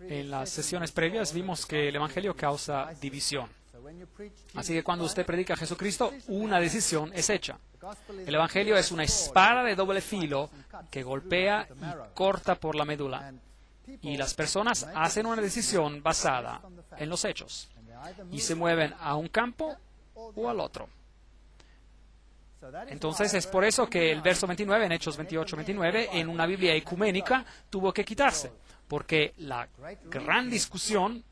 En las sesiones previas vimos que el Evangelio causa división. Así que cuando usted predica a Jesucristo, una decisión es hecha. El Evangelio es una espada de doble filo que golpea y corta por la médula. Y las personas hacen una decisión basada en los hechos. Y se mueven a un campo o al otro. Entonces es por eso que el verso 29 en Hechos 28-29 en una Biblia ecuménica tuvo que quitarse, porque la gran discusión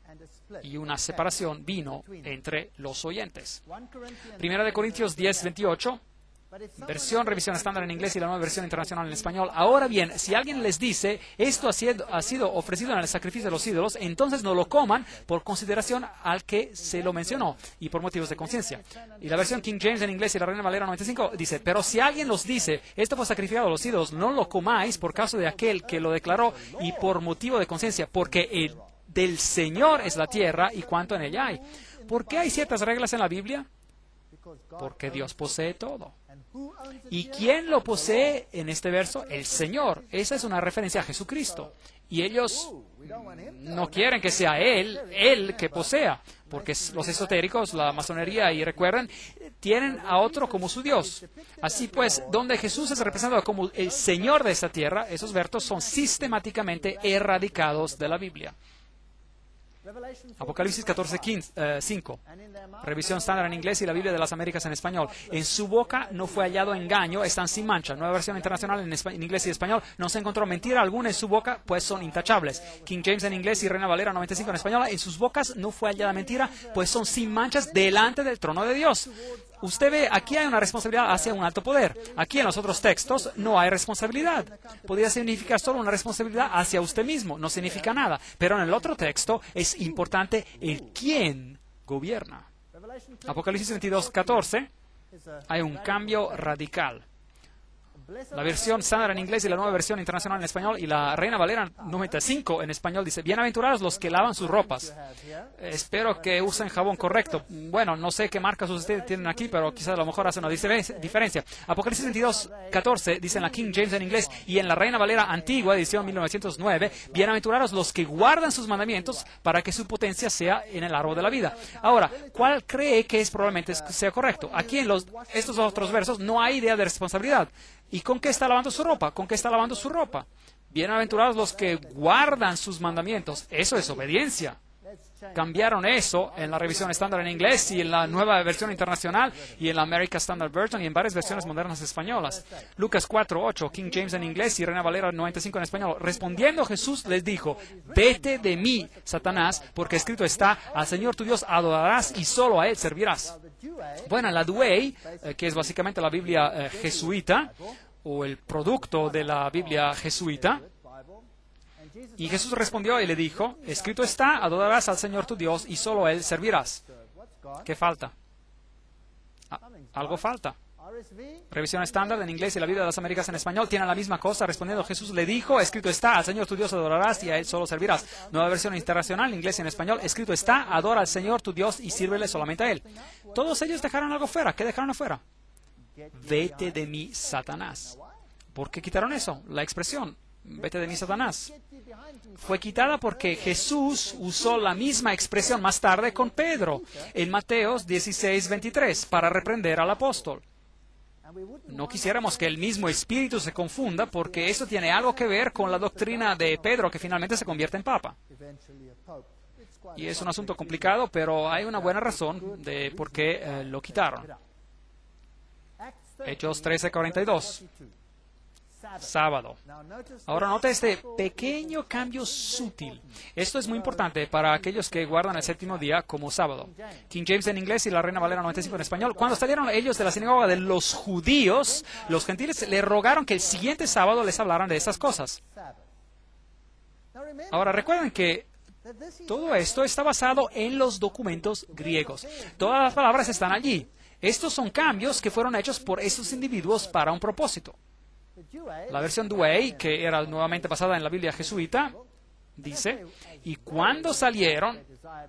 y una separación vino entre los oyentes. Primera de Corintios 10-28, versión revisión estándar en inglés y la nueva versión internacional en español. Ahora bien, si alguien les dice, esto ha sido ofrecido en el sacrificio de los ídolos, entonces no lo coman por consideración al que se lo mencionó y por motivos de conciencia. Y la versión King James en inglés y la Reina Valera 95 dice, pero si alguien los dice, esto fue sacrificado a los ídolos, no lo comáis por causa de aquel que lo declaró y por motivo de conciencia, porque del Señor es la tierra y cuanto en ella hay. ¿Por qué hay ciertas reglas en la Biblia? Porque Dios posee todo. ¿Y quién lo posee en este verso? El Señor. Esa es una referencia a Jesucristo. Y ellos no quieren que sea Él que posea, porque los esotéricos, la masonería, y recuerden, tienen a otro como su Dios. Así pues, donde Jesús es representado como el Señor de esta tierra, esos versos son sistemáticamente erradicados de la Biblia. Apocalipsis 14:5, revisión estándar en inglés y la Biblia de las Américas en español. En su boca no fue hallado engaño, están sin mancha. Nueva versión internacional en inglés y español. No se encontró mentira alguna en su boca, pues son intachables. King James en inglés y Reina Valera 95 en español. En sus bocas no fue hallada mentira, pues son sin manchas delante del trono de Dios. Usted ve, aquí hay una responsabilidad hacia un alto poder. Aquí en los otros textos no hay responsabilidad. Podría significar solo una responsabilidad hacia usted mismo. No significa nada. Pero en el otro texto es importante el quién gobierna. Apocalipsis 22:14 hay un cambio radical. La versión estándar en inglés y la nueva versión internacional en español y la Reina Valera 95 en español dice, bienaventurados los que lavan sus ropas. Espero que usen jabón correcto. Bueno, no sé qué marcas ustedes tienen aquí, pero quizás a lo mejor hace una diferencia. Apocalipsis 22:14 dice en la King James en inglés y en la Reina Valera antigua, edición 1909, bienaventurados los que guardan sus mandamientos para que su potencia sea en el árbol de la vida. Ahora, ¿cuál cree que probablemente sea correcto? Aquí en estos otros versos no hay idea de responsabilidad. ¿Y con qué está lavando su ropa? ¿Con qué está lavando su ropa? Bienaventurados los que guardan sus mandamientos. Eso es obediencia. Cambiaron eso en la revisión estándar en inglés y en la nueva versión internacional y en la American Standard Version y en varias versiones modernas españolas. Lucas 4:8, King James en inglés y Reina Valera 95 en español. Respondiendo Jesús les dijo, vete de mí, Satanás, porque escrito está, al Señor tu Dios adorarás y solo a Él servirás. Bueno, la Douay, que es básicamente la Biblia jesuita, o el producto de la Biblia jesuita, Y Jesús respondió y le dijo, escrito está, adorarás al Señor tu Dios y solo a Él servirás. ¿Qué falta? Algo falta. Revisión estándar en inglés y la Biblia de las Américas en español tienen la misma cosa. Respondiendo, Jesús le dijo, escrito está, al Señor tu Dios adorarás y a Él solo servirás. Nueva versión internacional en inglés y en español, escrito está, adora al Señor tu Dios y sírvele solamente a Él. Todos ellos dejaron algo fuera. ¿Qué dejaron afuera? Vete de mí, Satanás. ¿Por qué quitaron eso? La expresión, vete de mí, Satanás, fue quitada porque Jesús usó la misma expresión más tarde con Pedro en Mateo 16:23 para reprender al apóstol. No quisiéramos que el mismo espíritu se confunda porque eso tiene algo que ver con la doctrina de Pedro que finalmente se convierte en papa. Y es un asunto complicado, pero hay una buena razón de por qué lo quitaron. Hechos 13:42. Sábado. Ahora nota este pequeño cambio sutil. Esto es muy importante para aquellos que guardan el séptimo día como sábado. King James en inglés y la Reina Valera 95 en español. Cuando salieron ellos de la sinagoga de los judíos, los gentiles le rogaron que el siguiente sábado les hablaran de estas cosas. Ahora recuerden que todo esto está basado en los documentos griegos. Todas las palabras están allí. Estos son cambios que fueron hechos por estos individuos para un propósito. La versión Douay, que era nuevamente basada en la Biblia jesuita, dice, y cuando salieron,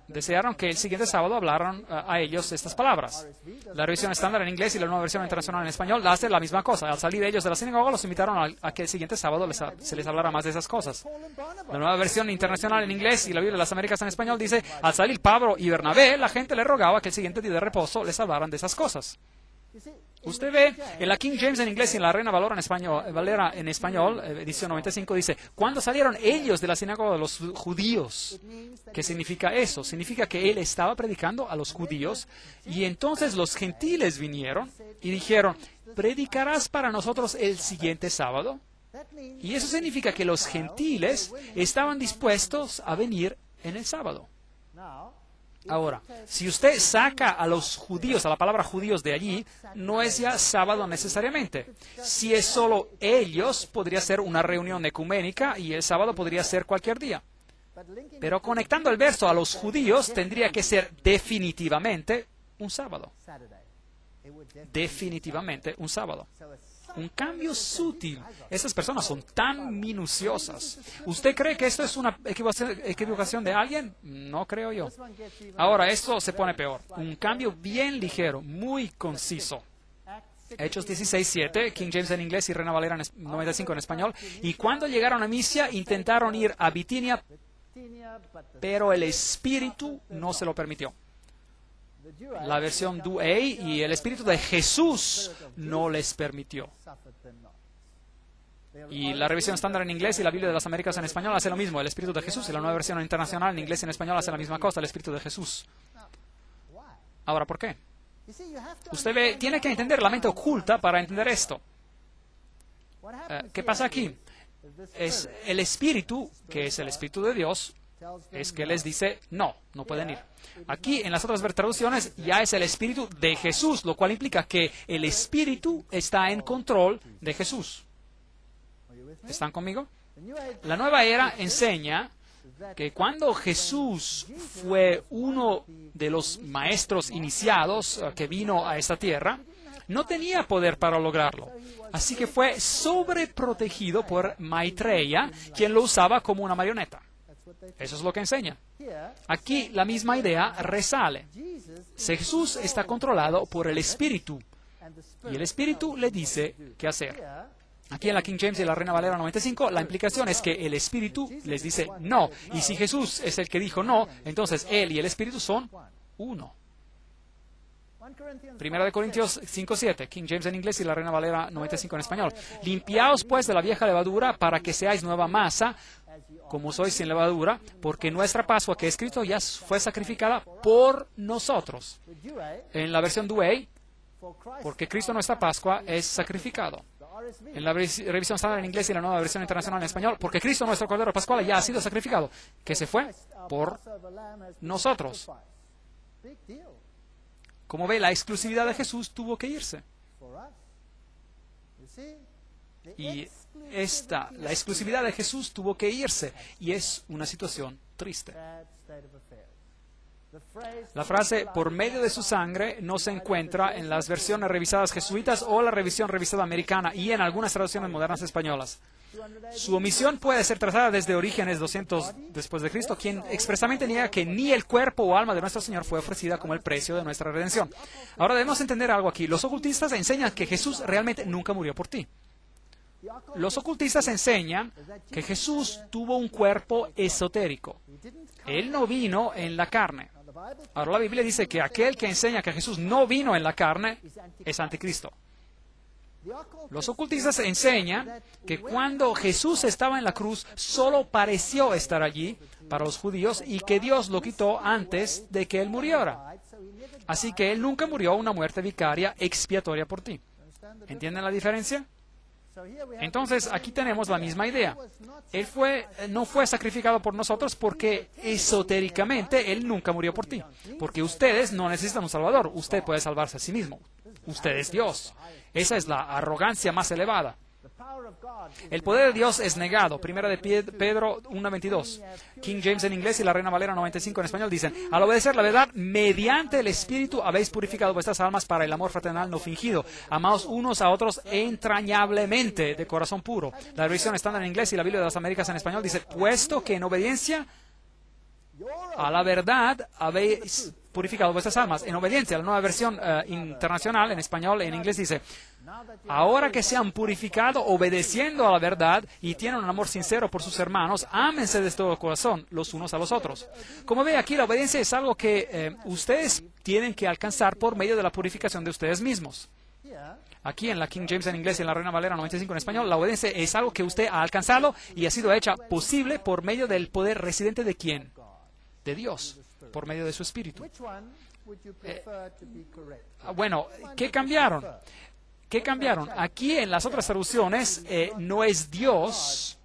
desearon que el siguiente sábado hablaran a ellos estas palabras. La revisión estándar en inglés y la nueva versión internacional en español hace la misma cosa. Al salir ellos de la sinagoga, los invitaron a que el siguiente sábado se les hablara más de esas cosas. La nueva versión internacional en inglés y la Biblia de las Américas en español dice, al salir Pablo y Bernabé, la gente le rogaba que el siguiente día de reposo les hablaran de esas cosas. Usted ve, en la King James en inglés y en la Reina Valera en español, edición 95, dice, cuando salieron ellos de la sinagoga de los judíos. ¿Qué significa eso? Significa que él estaba predicando a los judíos y entonces los gentiles vinieron y dijeron, ¿predicarás para nosotros el siguiente sábado? Y eso significa que los gentiles estaban dispuestos a venir en el sábado. Ahora, si usted saca a los judíos, a la palabra judíos de allí, no es ya sábado necesariamente. Si es solo ellos, podría ser una reunión ecuménica y el sábado podría ser cualquier día. Pero conectando el verso a los judíos, tendría que ser definitivamente un sábado. Definitivamente un sábado. Un cambio sutil. Esas personas son tan minuciosas. ¿Usted cree que esto es una equivocación de alguien? No creo yo. Ahora, esto se pone peor. Un cambio bien ligero, muy conciso. Hechos 16:7, King James en inglés y Reina Valera 95 en español. Y cuando llegaron a Misia, intentaron ir a Bitinia, pero el Espíritu no se lo permitió. La versión Douay y el Espíritu de Jesús no les permitió. Y la revisión estándar en inglés y la Biblia de las Américas en español hace lo mismo. El Espíritu de Jesús y la nueva versión internacional en inglés y en español hace la misma cosa. El Espíritu de Jesús. Ahora, ¿por qué? Usted ve, tiene que entender la mente oculta para entender esto. ¿Qué pasa aquí? Es el Espíritu, que es el Espíritu de Dios, es que les dice, no pueden ir. Aquí, en las otras traducciones, ya es el Espíritu de Jesús, lo cual implica que el Espíritu está en control de Jesús. ¿Están conmigo? La nueva era enseña que cuando Jesús fue uno de los maestros iniciados que vino a esta tierra, no tenía poder para lograrlo. Así que fue sobreprotegido por Maitreya, quien lo usaba como una marioneta. Eso es lo que enseña. Aquí la misma idea resale. Jesús está controlado por el Espíritu y el Espíritu le dice qué hacer. Aquí en la King James y la Reina Valera 95, la implicación es que el Espíritu les dice no. Y si Jesús es el que dijo no, entonces Él y el Espíritu son uno. 1 Corintios 5:7, King James en inglés y la Reina Valera 95 en español. Limpiaos pues de la vieja levadura para que seáis nueva masa, como sois sin levadura, porque nuestra Pascua, que es Cristo, ya fue sacrificada por nosotros. En la versión Douay, porque Cristo nuestra Pascua es sacrificado. En la revisión estándar en inglés y la nueva versión internacional en español, porque Cristo nuestro Cordero Pascual ya ha sido sacrificado, que se fue por nosotros. Como ve, la exclusividad de Jesús tuvo que irse. Y la exclusividad de Jesús tuvo que irse, y es una situación triste. La frase "por medio de su sangre" no se encuentra en las versiones revisadas jesuitas o la revisión revisada americana y en algunas traducciones modernas españolas. Su omisión puede ser trazada desde Orígenes 200 después de Cristo, quien expresamente niega que ni el cuerpo o alma de nuestro Señor fue ofrecida como el precio de nuestra redención. Ahora debemos entender algo aquí. Los ocultistas enseñan que Jesús realmente nunca murió por ti. Los ocultistas enseñan que Jesús tuvo un cuerpo esotérico. Él no vino en la carne. Ahora la Biblia dice que aquel que enseña que Jesús no vino en la carne es anticristo. Los ocultistas enseñan que cuando Jesús estaba en la cruz, solo pareció estar allí para los judíos y que Dios lo quitó antes de que Él muriera. Así que Él nunca murió una muerte vicaria expiatoria por ti. ¿Entienden la diferencia? Entonces, aquí tenemos la misma idea. Él no fue sacrificado por nosotros porque esotéricamente Él nunca murió por ti. Porque ustedes no necesitan un Salvador. Usted puede salvarse a sí mismo. Usted es Dios. Esa es la arrogancia más elevada. El poder de Dios es negado. Primera de Pedro 1:22. King James en inglés y la Reina Valera 95 en español dicen: al obedecer la verdad, mediante el Espíritu habéis purificado vuestras almas para el amor fraternal no fingido. Amaos unos a otros entrañablemente, de corazón puro. La versión estándar en inglés y la Biblia de las Américas en español dice: puesto que en obediencia a la verdad habéis purificado vuestras almas. En obediencia, la nueva versión internacional en español, en inglés dice: ahora que se han purificado obedeciendo a la verdad y tienen un amor sincero por sus hermanos, ámense de todo corazón los unos a los otros. Como ve aquí, la obediencia es algo que ustedes tienen que alcanzar por medio de la purificación de ustedes mismos. Aquí en la King James en inglés y en la Reina Valera 95 en español, la obediencia es algo que usted ha alcanzado y ha sido hecha posible por medio del poder residente ¿de quién? De Dios, por medio de su Espíritu. Bueno, ¿qué cambiaron? ¿Qué cambiaron? Aquí en las otras traducciones no es Dios,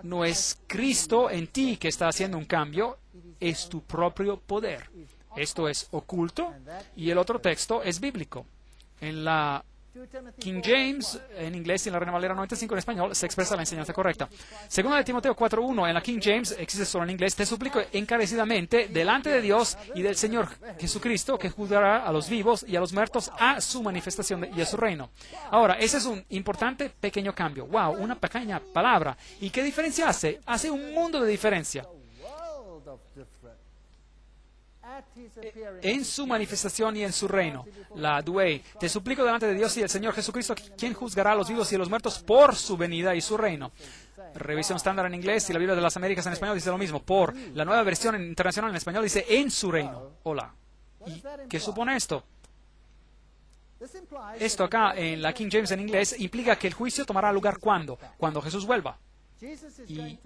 no es Cristo en ti que está haciendo un cambio, es tu propio poder. Esto es oculto y el otro texto es bíblico. En la King James en inglés y en la Reina Valera 95 en español se expresa la enseñanza correcta. Segunda de Timoteo 4:1 en la King James existe solo en inglés: te suplico encarecidamente delante de Dios y del Señor Jesucristo, que juzgará a los vivos y a los muertos a su manifestación y a su reino. Ahora, ese es un importante pequeño cambio. Wow, una pequeña palabra. ¿Y qué diferencia hace? Hace un mundo de diferencia. En su manifestación y en su reino. La Douay: te suplico delante de Dios y del Señor Jesucristo, quien juzgará a los vivos y a los muertos por su venida y su reino. Revisión estándar en inglés y la Biblia de las Américas en español dice lo mismo. Por la nueva versión internacional en español dice en su reino. Hola. ¿Y qué supone esto? Esto acá en la King James en inglés implica que el juicio tomará lugar ¿cuándo? Cuando Jesús vuelva. Y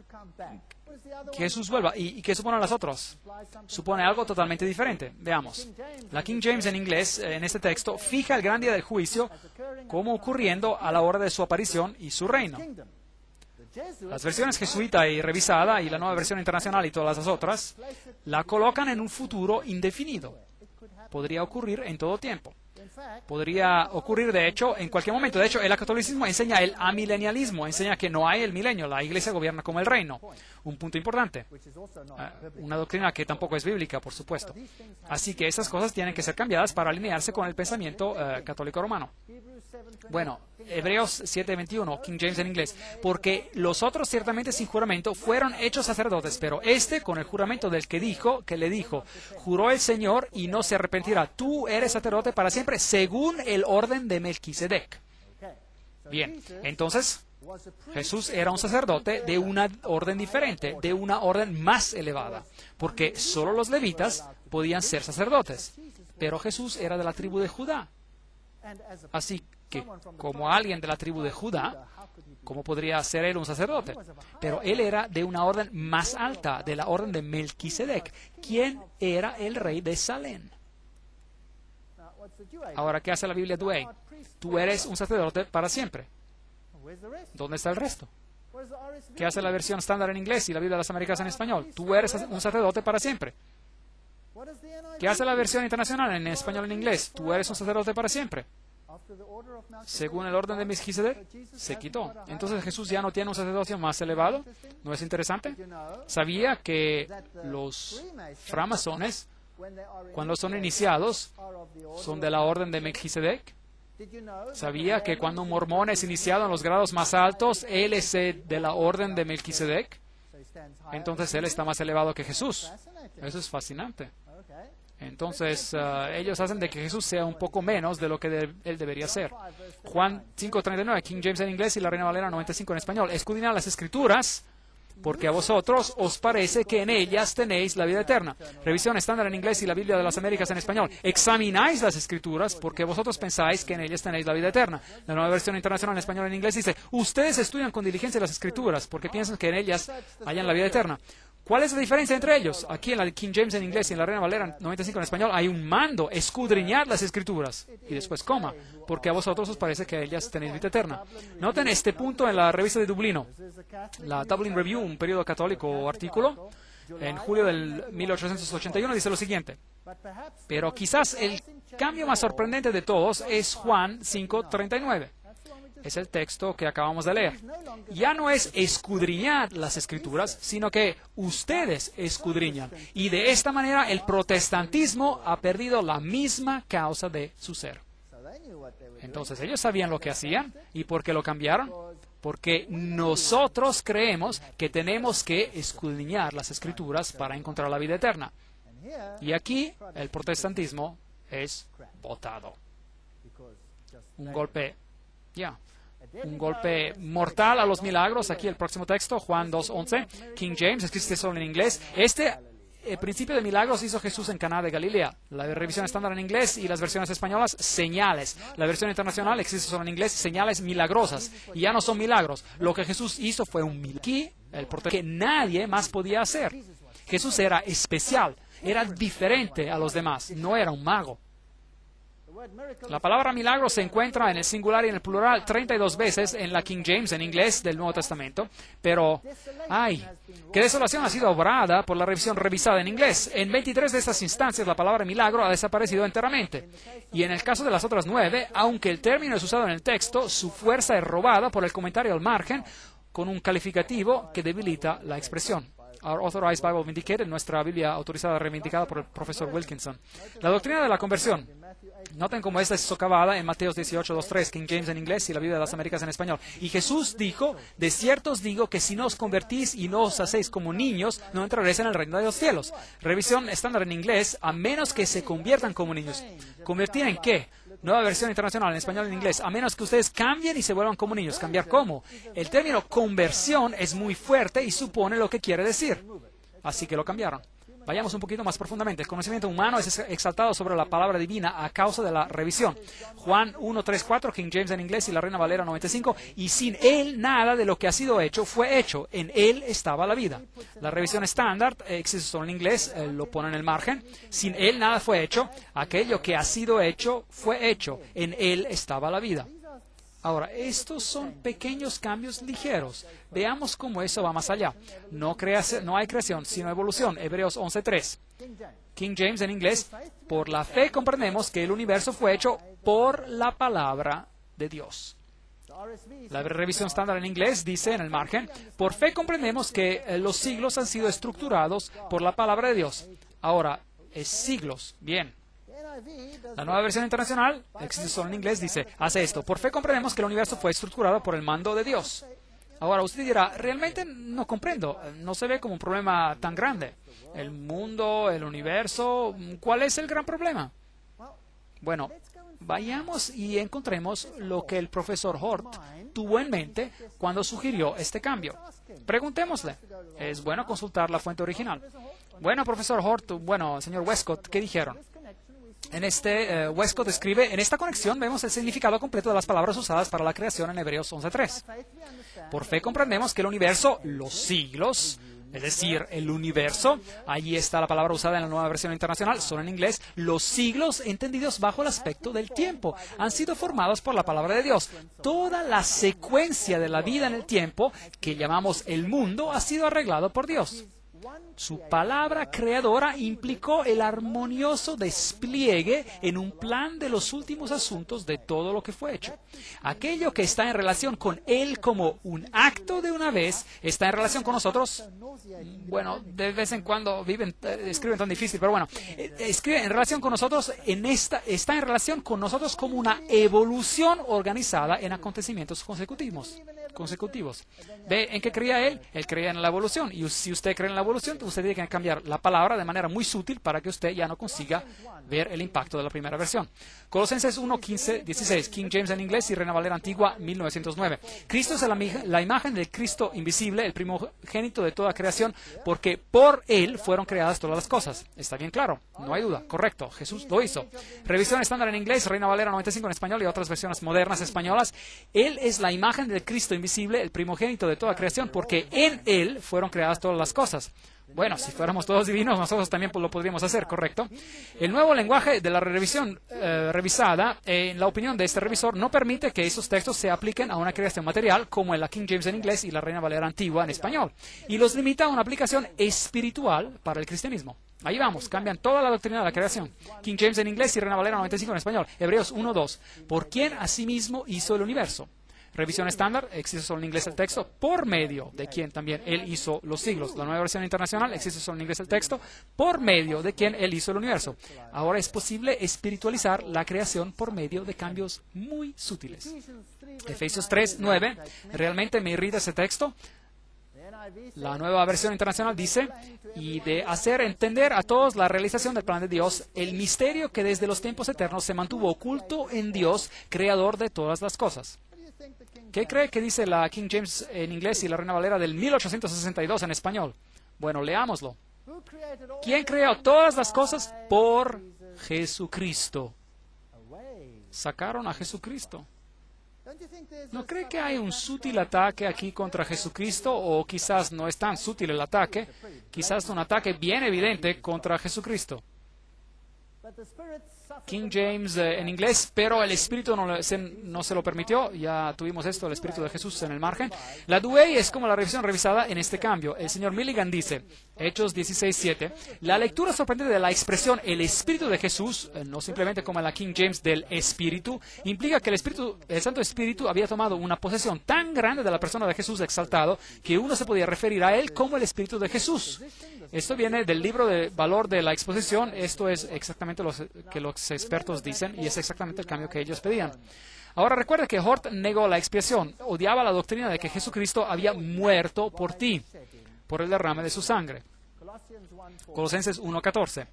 Jesús vuelva. ¿Y qué suponen las otras? Supone algo totalmente diferente. Veamos. La King James en inglés, en este texto, fija el gran día del juicio como ocurriendo a la hora de su aparición y su reino. Las versiones jesuita y revisada y la nueva versión internacional y todas las otras la colocan en un futuro indefinido. Podría ocurrir en todo tiempo. Podría ocurrir, de hecho, en cualquier momento. De hecho, el catolicismo enseña el amilenialismo, enseña que no hay el milenio, la Iglesia gobierna como el reino. Un punto importante. Una doctrina que tampoco es bíblica, por supuesto. Así que esas cosas tienen que ser cambiadas para alinearse con el pensamiento católico romano. Bueno, Hebreos 7:21, King James en inglés. Porque los otros ciertamente sin juramento fueron hechos sacerdotes, pero este con el juramento del que le dijo, juró el Señor y no se arrepentirá. Tú eres sacerdote para siempre, según el orden de Melquisedec. Bien, entonces Jesús era un sacerdote de una orden diferente, de una orden más elevada, porque solo los levitas podían ser sacerdotes, pero Jesús era de la tribu de Judá. Así que, como alguien de la tribu de Judá, ¿cómo podría ser él un sacerdote? Pero él era de una orden más alta, de la orden de Melquisedec, quien era el rey de Salem. Ahora, ¿qué hace la Biblia Douay? Tú eres un sacerdote para siempre. ¿Dónde está el resto? ¿Qué hace la versión estándar en inglés y la Biblia de las Américas en español? Tú eres un sacerdote para siempre. ¿Qué hace la versión internacional en español en inglés? Tú eres un sacerdote para siempre. según el orden de Melquisedec, se quitó. Entonces Jesús ya no tiene un sacerdocio más elevado. ¿No es interesante? ¿Sabía que los framasones, cuando son iniciados, son de la orden de Melquisedec? ¿Sabía que cuando un mormón es iniciado en los grados más altos, él es de la orden de Melquisedec? Entonces él está más elevado que Jesús. Eso es fascinante. Entonces ellos hacen de que Jesús sea un poco menos de lo que él debería ser. Juan 5:39, King James en inglés y la Reina Valera 95 en español. Escudriñad las Escrituras, porque a vosotros os parece que en ellas tenéis la vida eterna. Revisión estándar en inglés y la Biblia de las Américas en español. Examináis las Escrituras, porque vosotros pensáis que en ellas tenéis la vida eterna. La Nueva Versión Internacional en español en inglés dice, ustedes estudian con diligencia las Escrituras, porque piensan que en ellas hayan la vida eterna. ¿Cuál es la diferencia entre ellos? Aquí en la King James en inglés y en la Reina Valera 95 en español hay un mando, escudriñar las Escrituras. Y después coma, porque a vosotros os parece que ellas tenéis vida eterna. Noten este punto en la revista de Dublino. La Dublin Review, un periódico católico artículo, en julio del 1881 dice lo siguiente. Pero quizás el cambio más sorprendente de todos es Juan 5:39. Es el texto que acabamos de leer. Ya no es escudriñar las Escrituras, sino que ustedes escudriñan. Y de esta manera el protestantismo ha perdido la misma causa de su ser. Entonces ellos sabían lo que hacían. ¿Y por qué lo cambiaron? Porque nosotros creemos que tenemos que escudriñar las Escrituras para encontrar la vida eterna. Y aquí el protestantismo es botado. Un golpe mortal a los milagros. Aquí el próximo texto, Juan 2:11, King James, escrito solo en inglés. El principio de milagros hizo Jesús en Caná de Galilea. La revisión estándar en inglés y las versiones españolas, señales. La versión internacional existe solo en inglés, señales milagrosas. Y ya no son milagros. Lo que Jesús hizo fue un milagro. Aquí, el que nadie más podía hacer. Jesús era especial, era diferente a los demás, no era un mago. La palabra milagro se encuentra en el singular y en el plural 32 veces en la King James en inglés del Nuevo Testamento, pero qué desolación ha sido obrada por la revisión revisada en inglés. En 23 de estas instancias la palabra milagro ha desaparecido enteramente. Y en el caso de las otras 9, aunque el término es usado en el texto, su fuerza es robada por el comentario al margen con un calificativo que debilita la expresión. Our Authorized Bible Vindicated, nuestra Biblia autorizada reivindicada por el profesor Wilkinson. La doctrina de la conversión. Noten cómo esta es socavada en Mateo 18:2-3, King James en inglés y la Biblia de las Américas en español. Y Jesús dijo, de cierto os digo que si no os convertís y no os hacéis como niños, no entraréis en el reino de los cielos. Revisión estándar en inglés, a menos que se conviertan como niños. ¿Convertir en qué? Nueva versión internacional en español y en inglés. A menos que ustedes cambien y se vuelvan como niños. ¿Cambiar cómo? El término conversión es muy fuerte y supone lo que quiere decir. Así que lo cambiaron. Vayamos un poquito más profundamente. El conocimiento humano es exaltado sobre la palabra divina a causa de la revisión. Juan 1:3-4, King James en inglés y la Reina Valera 95. Y sin Él nada de lo que ha sido hecho fue hecho. En Él estaba la vida. La revisión estándar, existe solo en inglés, lo pone en el margen. Sin Él nada fue hecho. Aquello que ha sido hecho fue hecho. En Él estaba la vida. Ahora, estos son pequeños cambios ligeros. Veamos cómo eso va más allá. No hay creación, sino evolución. Hebreos 11:3. King James en inglés. Por la fe comprendemos que el universo fue hecho por la palabra de Dios. La revisión estándar en inglés dice en el margen, por fe comprendemos que los siglos han sido estructurados por la palabra de Dios. Ahora, es siglos. Bien. La nueva versión internacional, existe solo en inglés, dice, hace esto. Por fe comprendemos que el universo fue estructurado por el mando de Dios. Ahora, usted dirá, realmente no comprendo. No se ve como un problema tan grande. El mundo, el universo, ¿cuál es el gran problema? Bueno, vayamos y encontremos lo que el profesor Hort tuvo en mente cuando sugirió este cambio. Preguntémosle. Es bueno consultar la fuente original. Bueno, profesor Hort, bueno, señor Westcott, ¿qué dijeron? Westcott escribe, en esta conexión vemos el significado completo de las palabras usadas para la creación en Hebreos 11:3. Por fe comprendemos que el universo, los siglos, es decir, el universo, allí está la palabra usada en la nueva versión internacional, solo en inglés, los siglos entendidos bajo el aspecto del tiempo, han sido formados por la palabra de Dios. Toda la secuencia de la vida en el tiempo, que llamamos el mundo, ha sido arreglado por Dios. Su palabra creadora implicó el armonioso despliegue en un plan de los últimos asuntos de todo lo que fue hecho. Aquello que está en relación con Él como un acto de una vez, está en relación con nosotros. Bueno, de vez en cuando escriben tan difícil, pero bueno, escribe en relación con nosotros, está en relación con nosotros como una evolución organizada en acontecimientos consecutivos. ¿Ve en qué creía Él? Él creía en la evolución. Y si usted cree en la evolución, usted tiene que cambiar la palabra de manera muy sutil para que usted ya no consiga ver el impacto de la primera versión. Colosenses 1, 15, 16, King James en inglés y Reina Valera Antigua, 1909. Cristo es la imagen del Cristo invisible, el primogénito de toda creación, porque por Él fueron creadas todas las cosas. Está bien claro, no hay duda, correcto, Jesús lo hizo. Revisión estándar en inglés, Reina Valera 95 en español y otras versiones modernas españolas. Él es la imagen del Cristo invisible, el primogénito de toda creación, porque en Él fueron creadas todas las cosas. Bueno, si fuéramos todos divinos, nosotros también lo podríamos hacer, ¿correcto? El nuevo lenguaje de la revisión revisada, en la opinión de este revisor, no permite que esos textos se apliquen a una creación material, como en la King James en inglés y la Reina Valera Antigua en español, y los limita a una aplicación espiritual para el cristianismo. Ahí vamos, cambian toda la doctrina de la creación. King James en inglés y Reina Valera 95 en español. Hebreos 1:2. ¿Por quién asimismo hizo el universo? Revisión estándar, existe solo en inglés el texto, por medio de quien también Él hizo los siglos. La nueva versión internacional, existe solo en inglés el texto, por medio de quien Él hizo el universo. Ahora es posible espiritualizar la creación por medio de cambios muy sutiles. Efesios 3:9, realmente me irrita ese texto. La nueva versión internacional dice, y de hacer entender a todos la realización del plan de Dios, el misterio que desde los tiempos eternos se mantuvo oculto en Dios, creador de todas las cosas. ¿Qué cree que dice la King James en inglés y la Reina Valera del 1862 en español? Bueno, leámoslo. ¿Quién creó todas las cosas? Por Jesucristo. Sacaron a Jesucristo. ¿No cree que hay un sutil ataque aquí contra Jesucristo? O quizás no es tan sutil el ataque, quizás un ataque bien evidente contra Jesucristo. King James en inglés, pero el Espíritu no se lo permitió. Ya tuvimos esto, el Espíritu de Jesús en el margen. La Douay es como la revisión revisada en este cambio. El señor Milligan dice, Hechos 16:7, la lectura sorprendente de la expresión el Espíritu de Jesús, no simplemente como en la King James del Espíritu, implica que el Santo Espíritu había tomado una posesión tan grande de la persona de Jesús exaltado que uno se podía referir a él como el Espíritu de Jesús. Esto viene del libro de valor de la exposición. Esto es exactamente lo que los expertos dicen y es exactamente el cambio que ellos pedían. Ahora recuerda que Hort negó la expiación, odiaba la doctrina de que Jesucristo había muerto por ti, por el derrame de su sangre. Colosenses 1:14,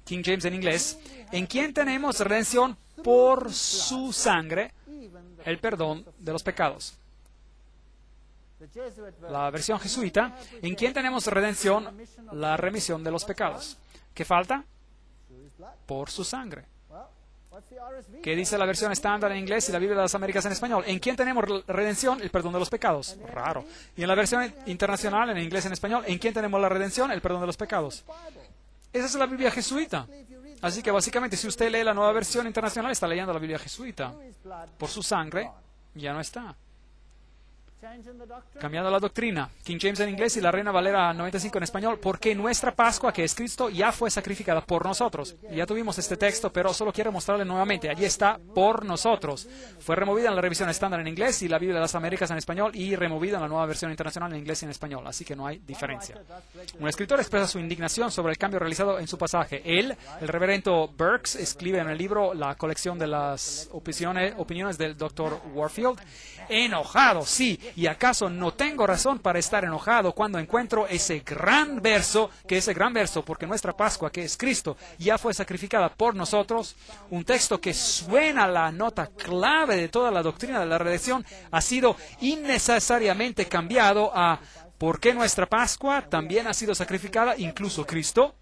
King James en inglés, en quien tenemos redención por su sangre, el perdón de los pecados. La versión jesuita, en quien tenemos redención, la remisión de los pecados. ¿Qué falta? Por su sangre. ¿Qué dice la versión estándar en inglés y la Biblia de las Américas en español? ¿En quién tenemos redención? El perdón de los pecados. Raro. Y en la versión internacional, en inglés y en español, ¿en quién tenemos la redención? El perdón de los pecados. Esa es la Biblia jesuita. Así que básicamente, si usted lee la nueva versión internacional, está leyendo la Biblia jesuita. Por su sangre, ya no está. Cambiando la doctrina, King James en inglés y la Reina Valera 95 en español, porque nuestra Pascua, que es Cristo, ya fue sacrificada por nosotros. Ya tuvimos este texto, pero solo quiero mostrarle nuevamente. Allí está, por nosotros. Fue removida en la revisión estándar en inglés y la Biblia de las Américas en español y removida en la nueva versión internacional en inglés y en español, así que no hay diferencia. Un escritor expresa su indignación sobre el cambio realizado en su pasaje. Él, el reverendo Burks, escribe en el libro la colección de las opiniones del Dr. Warfield, enojado, sí. ¿Y acaso no tengo razón para estar enojado cuando encuentro ese gran verso, porque nuestra Pascua, que es Cristo, ya fue sacrificada por nosotros? Un texto que suena la nota clave de toda la doctrina de la redención ha sido innecesariamente cambiado a porque nuestra Pascua también ha sido sacrificada, incluso Cristo.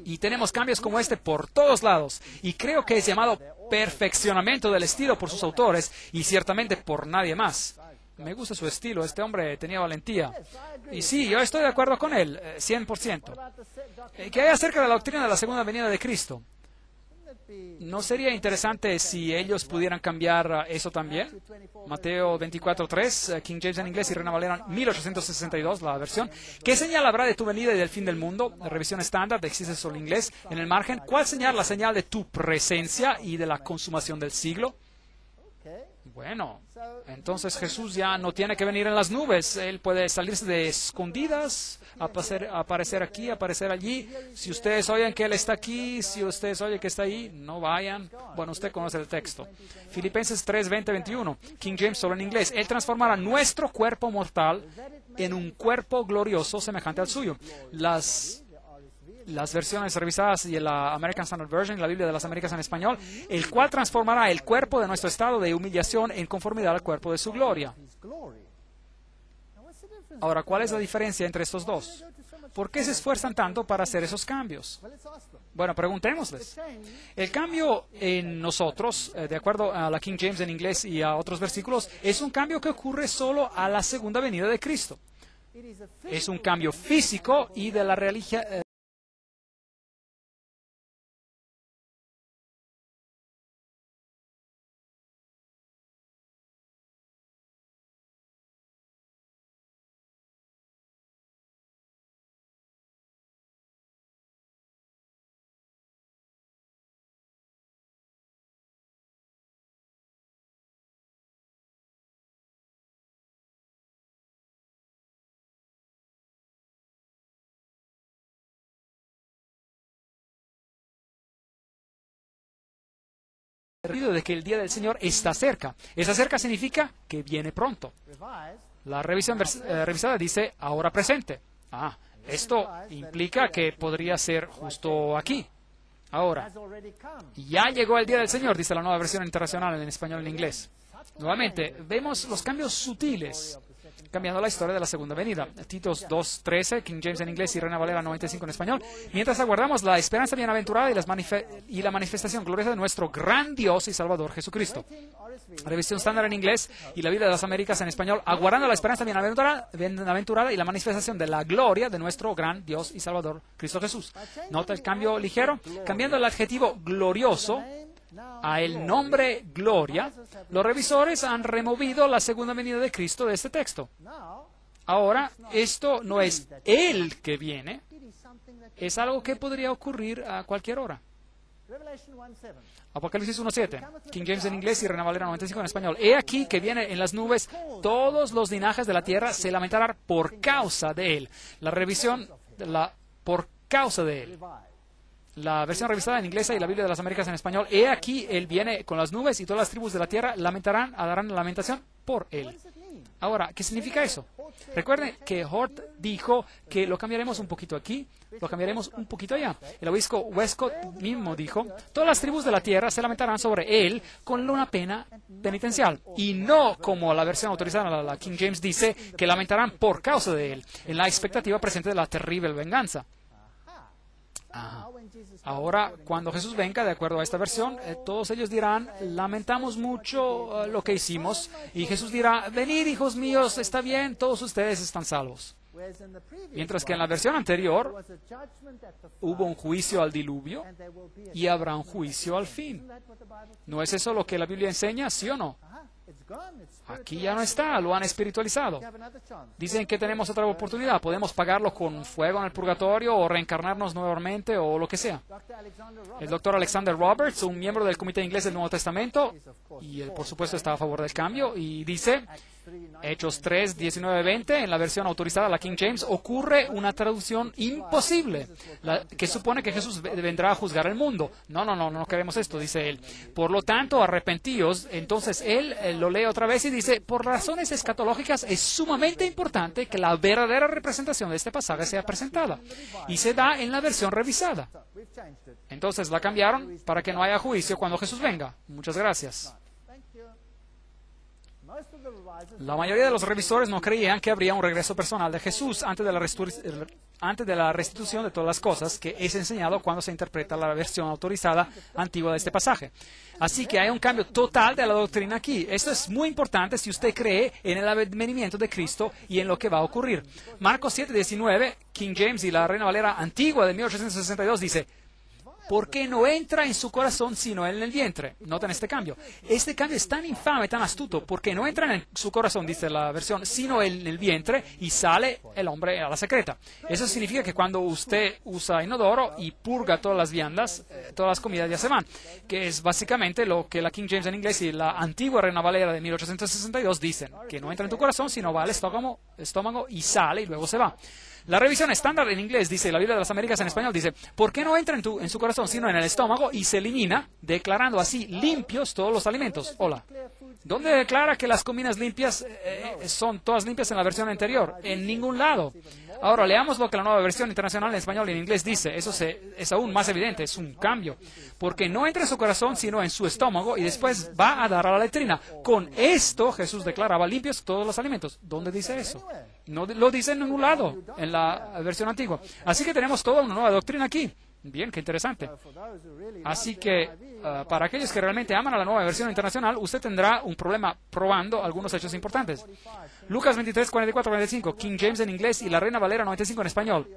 Y tenemos cambios como este por todos lados. Y creo que es llamado perfeccionamiento del estilo por sus autores y ciertamente por nadie más. Me gusta su estilo, este hombre tenía valentía. Y sí, yo estoy de acuerdo con él, 100%. ¿Qué hay acerca de la doctrina de la segunda venida de Cristo? ¿No sería interesante si ellos pudieran cambiar eso también? Mateo 24:3, King James en inglés y Reina Valera 1862, la versión. ¿Qué señal habrá de tu venida y del fin del mundo? La revisión estándar, existe solo en inglés. En el margen, ¿cuál señal? La señal de tu presencia y de la consumación del siglo. Bueno, entonces Jesús ya no tiene que venir en las nubes. Él puede salirse de escondidas, aparecer aquí, aparecer allí. Si ustedes oyen que Él está aquí, si ustedes oyen que está ahí, no vayan. Bueno, usted conoce el texto. Filipenses 3, 20, 21. King James solo en inglés. Él transformará nuestro cuerpo mortal en un cuerpo glorioso semejante al suyo. Las versiones revisadas y la American Standard Version, la Biblia de las Américas en español, el cual transformará el cuerpo de nuestro estado de humillación en conformidad al cuerpo de su gloria. Ahora, ¿cuál es la diferencia entre estos dos? ¿Por qué se esfuerzan tanto para hacer esos cambios? Bueno, preguntémosles. El cambio en nosotros, de acuerdo a la King James en inglés y a otros versículos, es un cambio que ocurre solo a la segunda venida de Cristo. Es un cambio físico y de la religión. De que el día del Señor está cerca. Está cerca significa que viene pronto. La revisión revisada dice ahora presente. Esto implica que podría ser justo aquí. Ahora, ya llegó el día del Señor, dice la nueva versión internacional en español y en inglés. Nuevamente, vemos los cambios sutiles, cambiando la historia de la segunda venida. Titos 2:13, King James en inglés y Reina Valera 95 en español. Mientras aguardamos la esperanza bienaventurada y la manifestación gloriosa de nuestro gran Dios y Salvador Jesucristo. Revisión estándar en inglés y la Biblia de las Américas en español, aguardando la esperanza bienaventurada y la manifestación de la gloria de nuestro gran Dios y Salvador Cristo Jesús. Nota el cambio ligero, cambiando el adjetivo glorioso a el nombre gloria, los revisores han removido la segunda venida de Cristo de este texto. Ahora, esto no es Él que viene, es algo que podría ocurrir a cualquier hora. Apocalipsis 1:7, King James en inglés y Reina Valera 95 en español. He aquí que viene en las nubes, todos los linajes de la tierra se lamentarán por causa de Él. La revisión, por causa de Él. La versión revisada en inglés y la Biblia de las Américas en español. He aquí, Él viene con las nubes y todas las tribus de la tierra lamentarán, harán lamentación por Él. Ahora, ¿qué significa eso? Recuerden que Hort dijo que lo cambiaremos un poquito aquí, lo cambiaremos un poquito allá. El obispo Westcott mismo dijo, todas las tribus de la tierra se lamentarán sobre Él con una pena penitencial. Y no como la versión autorizada, la King James dice, que lamentarán por causa de Él, en la expectativa presente de la terrible venganza. Ahora, cuando Jesús venga, de acuerdo a esta versión, todos ellos dirán, lamentamos mucho lo que hicimos. Y Jesús dirá, venid, hijos míos, está bien, todos ustedes están salvos. Mientras que en la versión anterior hubo un juicio al diluvio y habrá un juicio al fin. ¿No es eso lo que la Biblia enseña, sí o no? Aquí ya no está, lo han espiritualizado. Dicen que tenemos otra oportunidad, podemos pagarlo con fuego en el purgatorio o reencarnarnos nuevamente o lo que sea. El doctor Alexander Roberts, un miembro del Comité Inglés del Nuevo Testamento, y él por supuesto está a favor del cambio, y dice, Hechos 3, 19, 20, en la versión autorizada, la King James, ocurre una traducción imposible, que supone que Jesús vendrá a juzgar el mundo. No queremos esto, dice él. Por lo tanto, arrepentíos. Entonces él lo lee otra vez y dice, por razones escatológicas es sumamente importante que la verdadera representación de este pasaje sea presentada. Y se da en la versión revisada. Entonces la cambiaron para que no haya juicio cuando Jesús venga. Muchas gracias. La mayoría de los revisores no creían que habría un regreso personal de Jesús antes de la restitución de todas las cosas, que es enseñado cuando se interpreta la versión autorizada antigua de este pasaje. Así que hay un cambio total de la doctrina aquí. Esto es muy importante si usted cree en el advenimiento de Cristo y en lo que va a ocurrir. Marcos 7:19, King James y la Reina Valera antigua de 1862 dice, porque no entra en su corazón sino en el vientre. Noten este cambio. Este cambio es tan infame, tan astuto, porque no entra en su corazón, dice la versión, sino en el vientre y sale el hombre a la secreta. Eso significa que cuando usted usa inodoro y purga todas las viandas, todas las comidas ya se van, que es básicamente lo que la King James en inglés y la antigua Reina Valera de 1862 dicen, que no entra en tu corazón, sino va al estómago y sale y luego se va. La revisión estándar en inglés dice, la Biblia de las Américas en español dice, ¿por qué no entra en su corazón, sino en el estómago y se elimina, declarando así limpios todos los alimentos? Hola. ¿Dónde declara que las comidas limpias son todas limpias en la versión anterior? En ningún lado. Ahora, leamos lo que la nueva versión internacional en español y en inglés dice. Eso es aún más evidente, es un cambio. Porque no entra en su corazón, sino en su estómago, y después va a dar a la letrina. Con esto, Jesús declaraba limpios todos los alimentos. ¿Dónde dice eso? No lo dice en ningún lado, en la versión antigua. Así que tenemos toda una nueva doctrina aquí. Bien, qué interesante. Así que, para aquellos que realmente aman a la nueva versión internacional, usted tendrá un problema probando algunos hechos importantes. Lucas 23, 44, 45, King James en inglés y la Reina Valera 95 en español.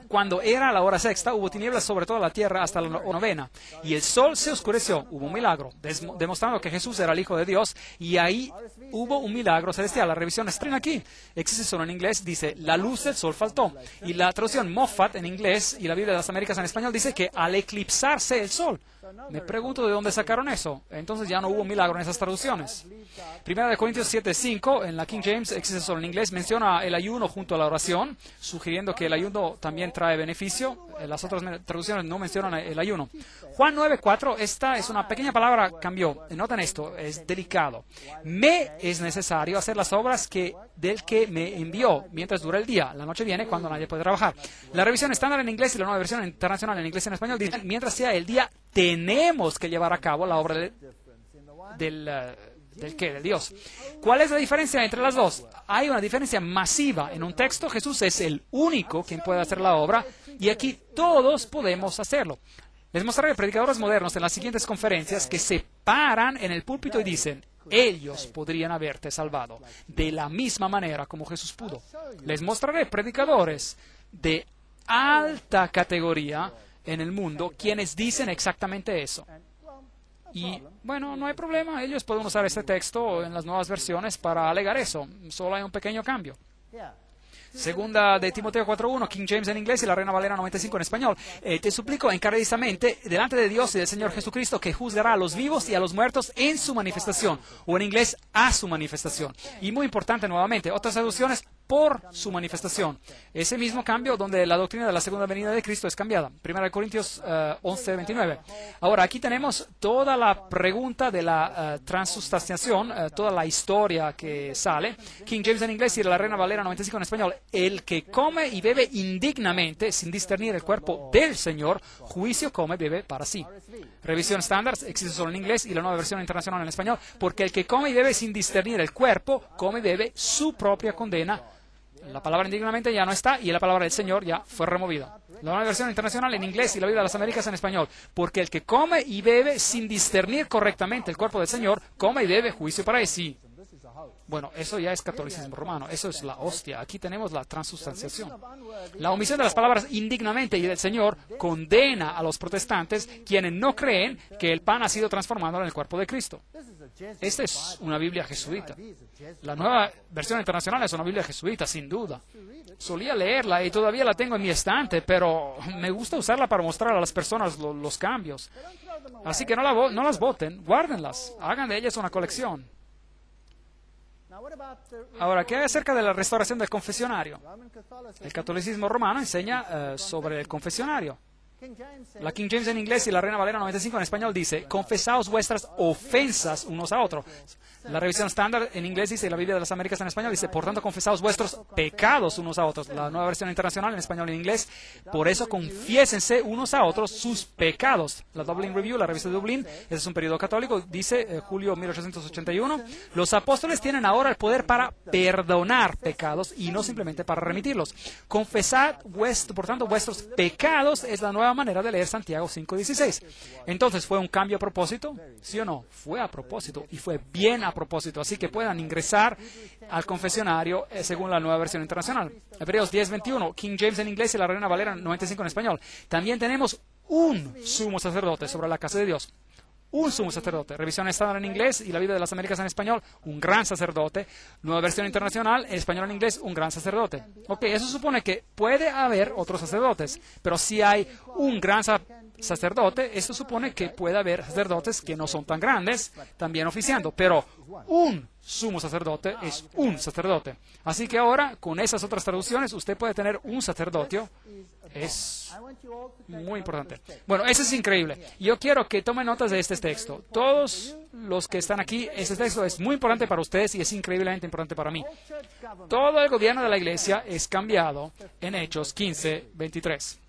Cuando era la hora sexta, hubo tinieblas sobre toda la tierra hasta la novena, y el sol se oscureció. Hubo un milagro, demostrando que Jesús era el Hijo de Dios, y ahí hubo un milagro celestial. La revisión estrena aquí, existe solo en inglés, dice, la luz del sol faltó. Y la traducción Moffat en inglés y la Biblia de las Américas en español dice que al eclipsarse el sol. Me pregunto de dónde sacaron eso. Entonces ya no hubo milagro en esas traducciones. Primera de Corintios 7:5, en la King James, existe solo en inglés, menciona el ayuno junto a la oración, sugiriendo que el ayuno también trae beneficio. Las otras traducciones no mencionan el ayuno. Juan 9:4, esta es una pequeña palabra, cambió. Noten esto, es delicado. Me es necesario hacer las obras del que me envió mientras dura el día. La noche viene cuando nadie puede trabajar. La revisión estándar en inglés y la nueva versión internacional en inglés y en español dice, mientras sea el día, tenemos que llevar a cabo la obra del Dios. ¿Cuál es la diferencia entre las dos? Hay una diferencia masiva. En un texto, Jesús es el único quien puede hacer la obra, y aquí todos podemos hacerlo. Les mostraré predicadores modernos en las siguientes conferencias que se paran en el púlpito y dicen, ellos podrían haberte salvado de la misma manera como Jesús pudo. Les mostraré predicadores de alta categoría en el mundo quienes dicen exactamente eso. Y, bueno, no hay problema. Ellos pueden usar este texto en las nuevas versiones para alegar eso. Solo hay un pequeño cambio. Segunda de Timoteo 4:1, King James en inglés y la Reina Valera 95 en español. Te suplico encarecidamente delante de Dios y del Señor Jesucristo, que juzgará a los vivos y a los muertos en su manifestación, o en inglés, a su manifestación. Y muy importante nuevamente, otras traducciones, por su manifestación. Ese mismo cambio donde la doctrina de la segunda venida de Cristo es cambiada. 1 Corintios 11:29. Ahora, aquí tenemos toda la pregunta de la transustanciación, toda la historia que sale. King James en inglés y la Reina Valera 95 en español. El que come y bebe indignamente, sin discernir el cuerpo del Señor, juicio come y bebe para sí. Revisión estándar, existe solo en inglés y la nueva versión internacional en español. Porque el que come y bebe sin discernir el cuerpo, come y bebe su propia condena. La palabra indignamente ya no está y la palabra del Señor ya fue removida. La nueva versión internacional en inglés y la Biblia de las Américas en español. Porque el que come y bebe sin discernir correctamente el cuerpo del Señor, come y bebe juicio para sí. Bueno, eso ya es catolicismo romano, eso es la hostia. Aquí tenemos la transustanciación. La omisión de las palabras indignamente y del Señor condena a los protestantes, quienes no creen que el pan ha sido transformado en el cuerpo de Cristo. Esta es una Biblia jesuita. La nueva versión internacional es una Biblia jesuita, sin duda. Solía leerla y todavía la tengo en mi estante, pero me gusta usarla para mostrar a las personas los cambios. Así que no las boten, guárdenlas, hagan de ellas una colección. Ahora, ¿qué hay acerca de la restauración del confesionario? El catolicismo romano enseña sobre el confesionario. La King James en inglés y la Reina Valera 95 en español dice, confesaos vuestras ofensas unos a otros. La revisión estándar en inglés dice, y la Biblia de las Américas en español dice, por tanto, confesaos vuestros pecados unos a otros. La nueva versión internacional en español y en inglés, por eso confiésense unos a otros sus pecados. La Dublin Review, la revista de Dublín, ese es un periodo católico, dice julio 1881, los apóstoles tienen ahora el poder para perdonar pecados y no simplemente para remitirlos. Confesad, por tanto, vuestros pecados es la nueva manera de leer Santiago 5:16. Entonces, ¿fue un cambio a propósito? ¿Sí o no? Fue a propósito y fue bien a propósito, así que puedan ingresar al confesionario según la nueva versión internacional. Hebreos 10:21, King James en inglés y la Reina Valera 95 en español. También tenemos un sumo sacerdote sobre la casa de Dios. Un sumo sacerdote. Revisión estándar en inglés y la Biblia de las Américas en español, un gran sacerdote. Nueva versión internacional, en español en inglés, un gran sacerdote. Ok, eso supone que puede haber otros sacerdotes, pero si hay un gran sacerdote, esto supone que puede haber sacerdotes que no son tan grandes, también oficiando, pero un sumo sacerdote es un sacerdote. Así que ahora, con esas otras traducciones, usted puede tener un sacerdocio. Es muy importante. Bueno, eso es increíble. Yo quiero que tomen notas de este texto. Todos los que están aquí, este texto es muy importante para ustedes y es increíblemente importante para mí. Todo el gobierno de la iglesia es cambiado en Hechos 15, 23.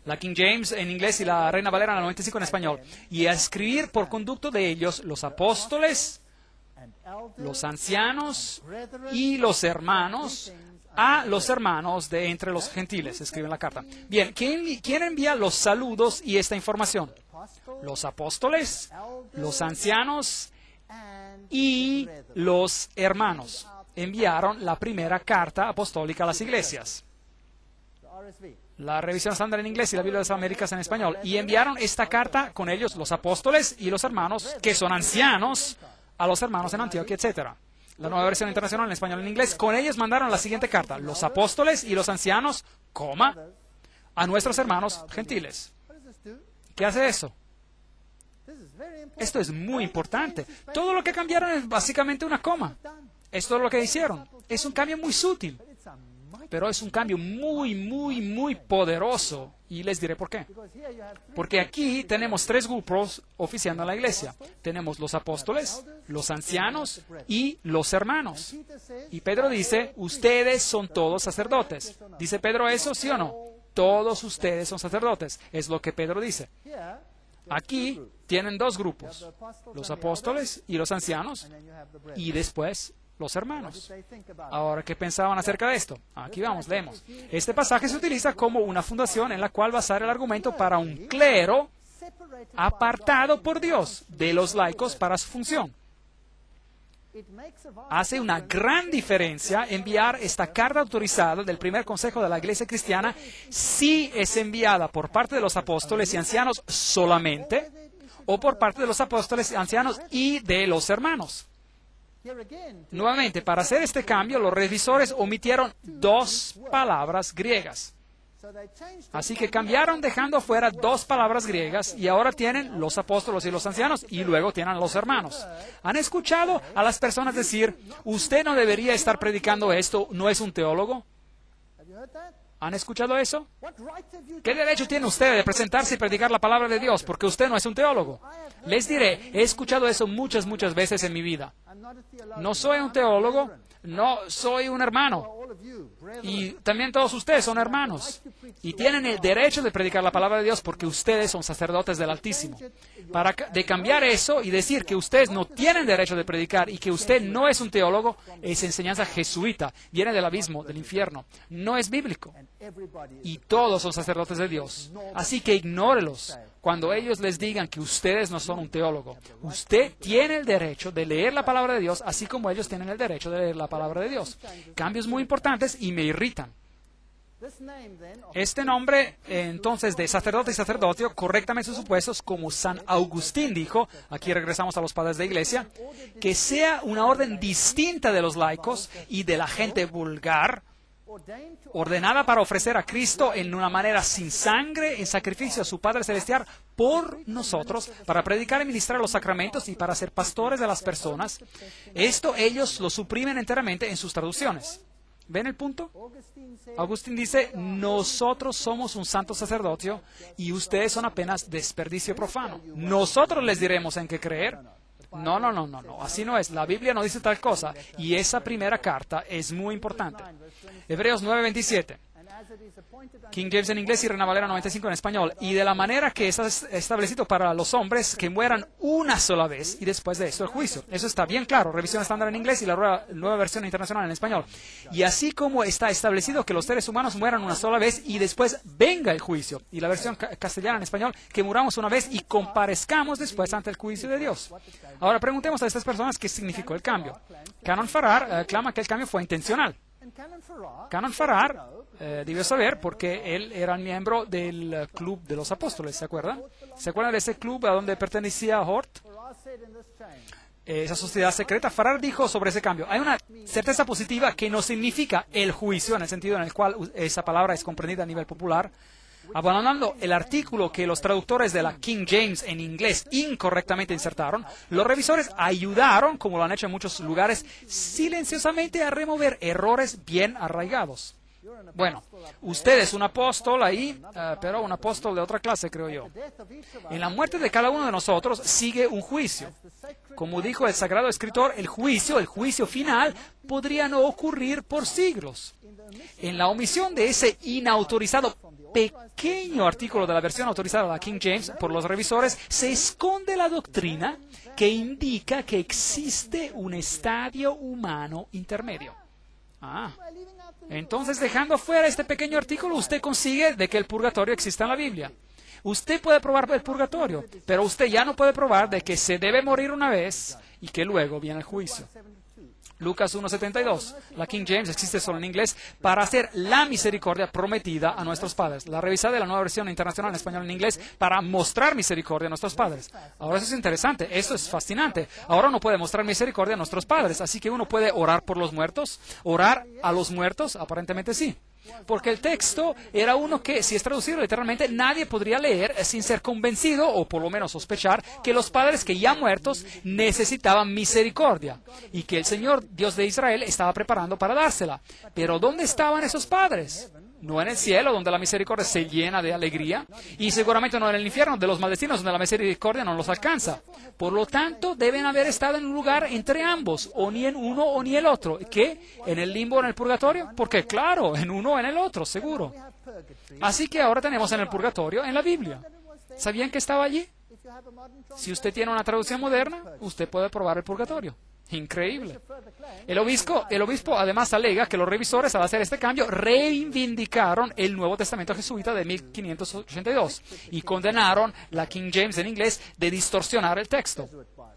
La King James en inglés y la Reina Valera en la 95 en español. Y a escribir por conducto de ellos los apóstoles, los ancianos y los hermanos, a los hermanos de entre los gentiles, escribe en la carta. Bien, ¿quién envía los saludos y esta información? Los apóstoles, los ancianos y los hermanos enviaron la primera carta apostólica a las iglesias. La revisión estándar en inglés y la Biblia de las Américas en español. Y enviaron esta carta con ellos los apóstoles y los hermanos, que son ancianos, a los hermanos en Antioquia, etc. La nueva versión internacional en español y en inglés. Con ellos mandaron la siguiente carta. Los apóstoles y los ancianos, a nuestros hermanos gentiles. ¿Qué hace eso? Esto es muy importante. Todo lo que cambiaron es básicamente una coma. Esto es lo que hicieron. Es un cambio muy sutil, pero es un cambio muy, muy, muy poderoso. Y les diré por qué. Porque aquí tenemos tres grupos oficiando en la iglesia. Tenemos los apóstoles, los ancianos y los hermanos. Y Pedro dice, ustedes son todos sacerdotes. ¿Dice Pedro eso, sí o no? Todos ustedes son sacerdotes. Es lo que Pedro dice. Aquí tienen dos grupos, los apóstoles y los ancianos, y después los hermanos. Ahora, ¿qué pensaban acerca de esto? Aquí vamos, leemos. Este pasaje se utiliza como una fundación en la cual basar el argumento para un clero apartado por Dios de los laicos para su función. Hace una gran diferencia enviar esta carta autorizada del primer consejo de la Iglesia cristiana si es enviada por parte de los apóstoles y ancianos solamente o por parte de los apóstoles, ancianos y de los hermanos. Nuevamente, para hacer este cambio, los revisores omitieron dos palabras griegas. Así que cambiaron dejando fuera dos palabras griegas y ahora tienen los apóstoles y los ancianos y luego tienen los hermanos. ¿Han escuchado a las personas decir, usted no debería estar predicando esto, no es un teólogo? ¿Han escuchado eso? ¿Qué derecho tiene usted de presentarse y predicar la palabra de Dios porque usted no es un teólogo? Les diré, he escuchado eso muchas veces en mi vida. No soy un teólogo, no soy un hermano. Y también todos ustedes son hermanos. Y tienen el derecho de predicar la palabra de Dios porque ustedes son sacerdotes del Altísimo. De cambiar eso y decir que ustedes no tienen derecho de predicar y que usted no es un teólogo, es enseñanza jesuita. Viene del abismo, del infierno. No es bíblico. Y todos son sacerdotes de Dios. Así que ignórelos cuando ellos les digan que ustedes no son un teólogo. Usted tiene el derecho de leer la palabra de Dios, así como ellos tienen el derecho de leer la palabra de Dios. Cambios muy importantes y me irritan. Este nombre, entonces, de sacerdote y sacerdocio, correctamente supuestos, como San Agustín dijo, aquí regresamos a los padres de iglesia, que sea una orden distinta de los laicos y de la gente vulgar, ordenada para ofrecer a Cristo en una manera sin sangre, en sacrificio a su Padre Celestial por nosotros, para predicar y ministrar los sacramentos y para ser pastores de las personas. Esto ellos lo suprimen enteramente en sus traducciones. ¿Ven el punto? Agustín dice, nosotros somos un santo sacerdocio y ustedes son apenas desperdicio profano. Nosotros les diremos en qué creer. No, así no es. La Biblia no dice tal cosa y esa primera carta es muy importante. Hebreos 9:27. King James en inglés y Reina Valera 95 en español. Y de la manera que es establecido para los hombres que mueran una sola vez y después de esto el juicio. Eso está bien claro. Revisión estándar en inglés y la nueva versión internacional en español. Y así como está establecido que los seres humanos mueran una sola vez y después venga el juicio. Y la versión castellana en español, que muramos una vez y comparezcamos después ante el juicio de Dios. Ahora preguntemos a estas personas qué significó el cambio. Canon Farrar clama que el cambio fue intencional. Canon Farrar debió saber porque él era miembro del Club de los Apóstoles, ¿se acuerdan? ¿Se acuerdan de ese club a donde pertenecía Hort? Esa sociedad secreta. Farrar dijo sobre ese cambio: hay una certeza positiva que no significa el juicio, en el sentido en el cual esa palabra es comprendida a nivel popular. Abandonando el artículo que los traductores de la King James en inglés incorrectamente insertaron, los revisores ayudaron, como lo han hecho en muchos lugares, silenciosamente a remover errores bien arraigados. Bueno, usted es un apóstol ahí, pero un apóstol de otra clase, creo yo. En la muerte de cada uno de nosotros sigue un juicio. Como dijo el Sagrado Escritor, el juicio final, podría no ocurrir por siglos. En la omisión de ese inautorizado pequeño artículo de la versión autorizada de la King James por los revisores, se esconde la doctrina que indica que existe un estadio humano intermedio. Entonces, dejando fuera este pequeño artículo, usted consigue de que el purgatorio exista en la Biblia. Usted puede probar el purgatorio, pero usted ya no puede probar de que se debe morir una vez y que luego viene el juicio. Lucas 1:72. La King James existe solo en inglés para hacer la misericordia prometida a nuestros padres. La revisada de la nueva versión internacional en español en inglés para mostrar misericordia a nuestros padres. Ahora eso es interesante, eso es fascinante. Ahora uno puede mostrar misericordia a nuestros padres, así que uno puede orar por los muertos, orar a los muertos, aparentemente sí. Porque el texto era uno que, si es traducido literalmente, nadie podría leer sin ser convencido, o por lo menos sospechar, que los padres que ya muertos necesitaban misericordia y que el Señor, Dios de Israel, estaba preparando para dársela. Pero ¿dónde estaban esos padres? No en el cielo, donde la misericordia se llena de alegría, y seguramente no en el infierno de los maldecinos, donde la misericordia no los alcanza. Por lo tanto, deben haber estado en un lugar entre ambos, o ni en uno o ni el otro. ¿Qué? ¿En el limbo o en el purgatorio? Porque claro, en uno o en el otro, seguro. Así que ahora tenemos en el purgatorio en la Biblia. ¿Sabían que estaba allí? Si usted tiene una traducción moderna, usted puede probar el purgatorio. Increíble. El obispo además alega que los revisores, al hacer este cambio, reivindicaron el Nuevo Testamento jesuita de 1582 y condenaron la King James en inglés de distorsionar el texto.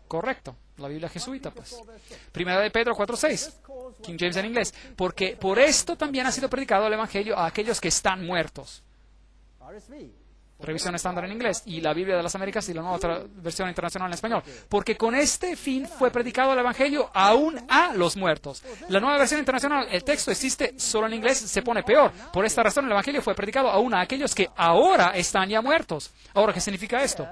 Correcto, la Biblia jesuita, pues. Primera de Pedro 4:6, King James en inglés. Porque por esto también ha sido predicado el Evangelio a aquellos que están muertos. Revisión estándar en inglés, y la Biblia de las Américas y la nueva versión internacional en español. Porque con este fin fue predicado el Evangelio aún a los muertos. La nueva versión internacional, el texto existe solo en inglés, se pone peor. Por esta razón el Evangelio fue predicado aún a aquellos que ahora están ya muertos. Ahora, ¿qué significa esto?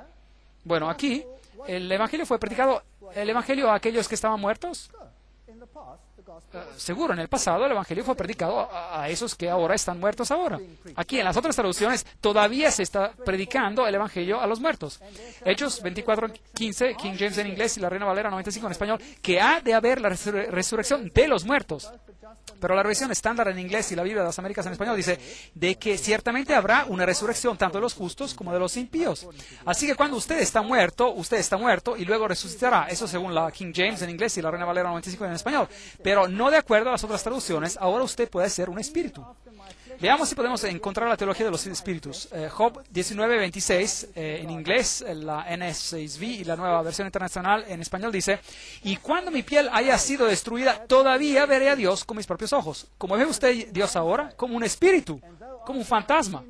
Bueno, aquí el Evangelio fue predicado, el Evangelio a aquellos que estaban muertos. Seguro, en el pasado el Evangelio fue predicado a esos que ahora están muertos ahora. Aquí en las otras traducciones todavía se está predicando el Evangelio a los muertos. Hechos 24:15, King James en inglés y la Reina Valera 95 en español, que ha de haber la resurrección de los muertos. Pero la revisión estándar en inglés y la Biblia de las Américas en español dice de que ciertamente habrá una resurrección tanto de los justos como de los impíos. Así que cuando usted está muerto y luego resucitará. Eso según la King James en inglés y la Reina Valera 95 en español. Pero no de acuerdo a las otras traducciones, ahora usted puede ser un espíritu. Veamos si podemos encontrar la teología de los espíritus. Job 19:26 en inglés, la NSV y la nueva versión internacional en español dice: y cuando mi piel haya sido destruida, todavía veré a Dios con mis propios ojos. ¿Cómo ve usted Dios ahora? Como un espíritu, como un fantasma.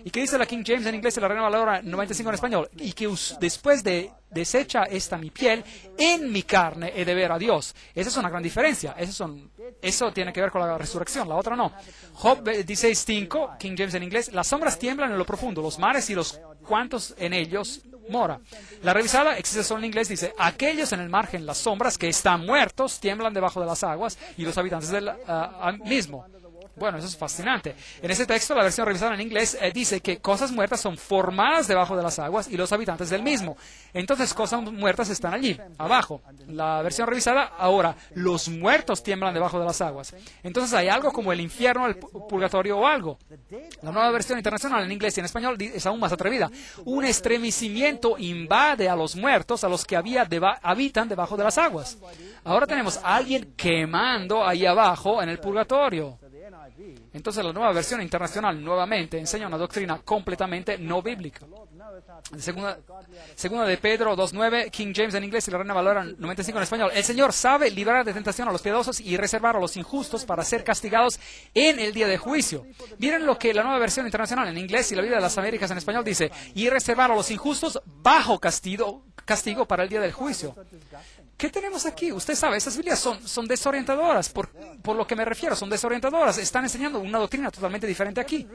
¿Y qué dice la King James en inglés y la Reina Valera 95 en español? Y que después de deshecha esta mi piel, en mi carne he de ver a Dios. Esa es una gran diferencia. Eso tiene que ver con la resurrección, la otra no. Job 16:5, King James en inglés: las sombras tiemblan en lo profundo, los mares y los cuantos en ellos mora. La revisada existe solo en inglés, dice: aquellos en el margen, las sombras que están muertos, tiemblan debajo de las aguas, y los habitantes del mismo. Bueno, eso es fascinante. En ese texto, la versión revisada en inglés dice que cosas muertas son formadas debajo de las aguas y los habitantes del mismo. Entonces, cosas muertas están allí, abajo. La versión revisada, ahora, los muertos tiemblan debajo de las aguas. Entonces, hay algo como el infierno, el purgatorio o algo. La nueva versión internacional en inglés y en español es aún más atrevida. Un estremecimiento invade a los muertos, a los que habitan debajo de las aguas. Ahora tenemos a alguien quemando ahí abajo en el purgatorio. Entonces la nueva versión internacional nuevamente enseña una doctrina completamente no bíblica. Segunda de Pedro 2.9, King James en inglés y la Reina Valera 95 en español. El Señor sabe librar de tentación a los piadosos y reservar a los injustos para ser castigados en el día de juicio. Miren lo que la Nueva Versión Internacional en inglés y la Biblia de las Américas en español dice: y reservar a los injustos bajo castigo para el día del juicio. ¿Qué tenemos aquí? Usted sabe, esas Biblias son desorientadoras, por lo que me refiero, son desorientadoras. Están enseñando una doctrina totalmente diferente aquí.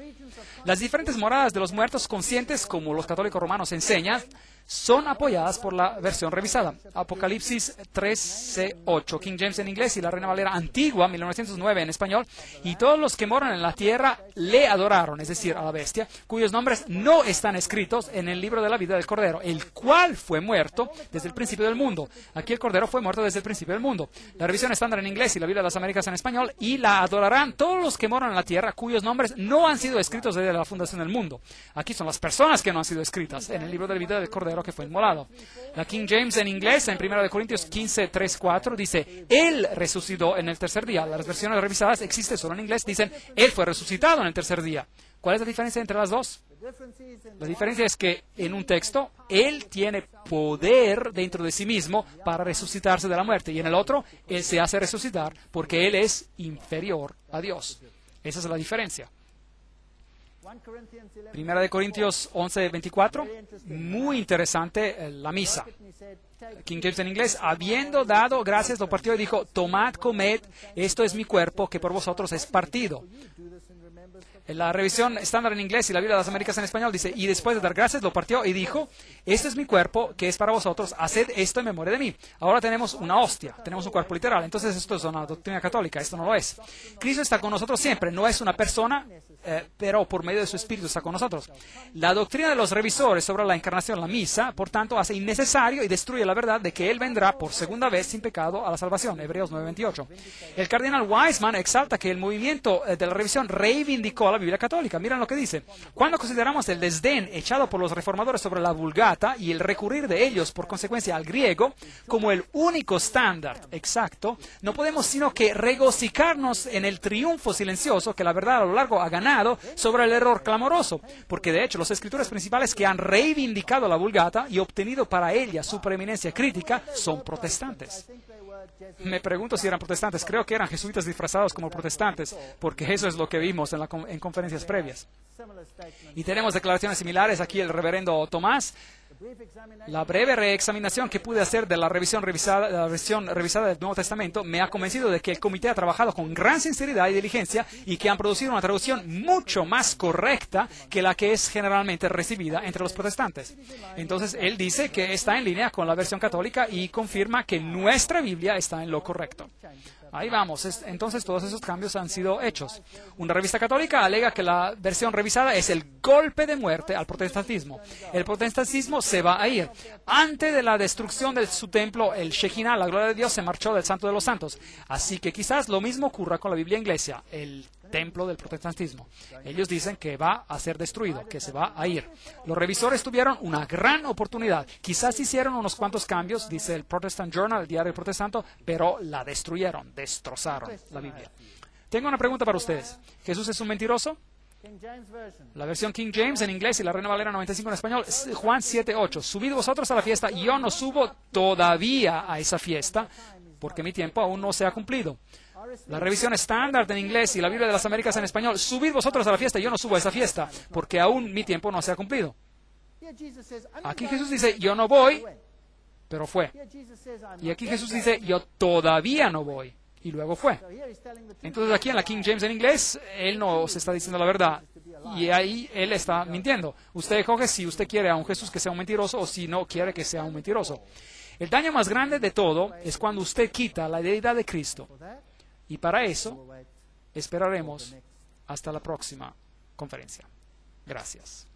Las diferentes moradas de los muertos conscientes, como los católicos romanos enseñan, son apoyadas por la versión revisada. Apocalipsis 13:8, King James en inglés y la Reina Valera Antigua, 1909 en español. Y todos los que moran en la tierra le adoraron, es decir, a la bestia, cuyos nombres no están escritos en el libro de la vida del Cordero, el cual fue muerto desde el principio del mundo. Aquí el Cordero fue muerto desde el principio del mundo. La revisión estándar en inglés y la Biblia de las Américas en español: y la adorarán todos los que moran en la tierra, cuyos nombres no han sido escritos desde la fundación del mundo. Aquí son las personas que no han sido escritas en el libro de la vida del Cordero que fue inmolado. La King James en inglés, en 1 Corintios 15:3-4, dice: Él resucitó en el tercer día. Las versiones revisadas existen solo en inglés, dicen: Él fue resucitado en el tercer día. ¿Cuál es la diferencia entre las dos? La diferencia es que en un texto, Él tiene poder dentro de sí mismo para resucitarse de la muerte, y en el otro, Él se hace resucitar porque Él es inferior a Dios. Esa es la diferencia. 1 de Corintios 11:24, muy interesante la misa. King James en inglés: habiendo dado gracias, lo partió y dijo: tomad, comed, esto es mi cuerpo que por vosotros es partido. En la revisión estándar en inglés y la Biblia de las Américas en español dice: y después de dar gracias, lo partió y dijo: este es mi cuerpo que es para vosotros, haced esto en memoria de mí. Ahora tenemos una hostia, tenemos un cuerpo literal. Entonces esto es una doctrina católica, esto no lo es. Cristo está con nosotros siempre, no es una persona, pero por medio de su Espíritu está con nosotros. La doctrina de los revisores sobre la encarnación, la misa, por tanto, hace innecesario y destruye la verdad de que Él vendrá por segunda vez sin pecado a la salvación. Hebreos 9:28. El cardenal Wiseman exalta que el movimiento de la revisión reivindicó a la Biblia católica. Miren lo que dice: cuando consideramos el desdén echado por los reformadores sobre la Vulgata y el recurrir de ellos por consecuencia al griego como el único estándar exacto, no podemos sino que regocijarnos en el triunfo silencioso que la verdad a lo largo ha ganado sobre el error clamoroso, porque de hecho los escritores principales que han reivindicado la Vulgata y obtenido para ella su preeminencia crítica son protestantes. Me pregunto si eran protestantes. Creo que eran jesuitas disfrazados como protestantes, porque eso es lo que vimos en conferencias previas. Y tenemos declaraciones similares aquí. El reverendo Tomás: la breve reexaminación que pude hacer de la versión revisada del Nuevo Testamento me ha convencido de que el comité ha trabajado con gran sinceridad y diligencia y que han producido una traducción mucho más correcta que la que es generalmente recibida entre los protestantes. Entonces, él dice que está en línea con la versión católica y confirma que nuestra Biblia está en lo correcto. Ahí vamos. Entonces, todos esos cambios han sido hechos. Una revista católica alega que la versión revisada es el golpe de muerte al protestantismo. El protestantismo se va a ir. Antes de la destrucción de su templo, el Shekinah, la gloria de Dios, se marchó del Santo de los Santos. Así que quizás lo mismo ocurra con la Biblia inglesa, el templo del protestantismo. Ellos dicen que va a ser destruido, que se va a ir. Los revisores tuvieron una gran oportunidad. Quizás hicieron unos cuantos cambios, dice el Protestant Journal, el diario protestante, pero la destruyeron, destrozaron la Biblia. Tengo una pregunta para ustedes. ¿Jesús es un mentiroso? La versión King James en inglés y la Reina Valera 95 en español, Juan 7:8. Subid vosotros a la fiesta, y yo no subo todavía a esa fiesta, porque mi tiempo aún no se ha cumplido. La revisión estándar en inglés y la Biblia de las Américas en español: subid vosotros a la fiesta, yo no subo a esa fiesta, porque aún mi tiempo no se ha cumplido. Aquí Jesús dice: yo no voy, pero fue. Y aquí Jesús dice: yo todavía no voy, y luego fue. Entonces aquí en la King James en inglés, Él nos está diciendo la verdad, y ahí Él está mintiendo. Usted escoge si usted quiere a un Jesús que sea un mentiroso o si no quiere que sea un mentiroso. El daño más grande de todo es cuando usted quita la deidad de Cristo. Y para eso esperaremos hasta la próxima conferencia. Gracias.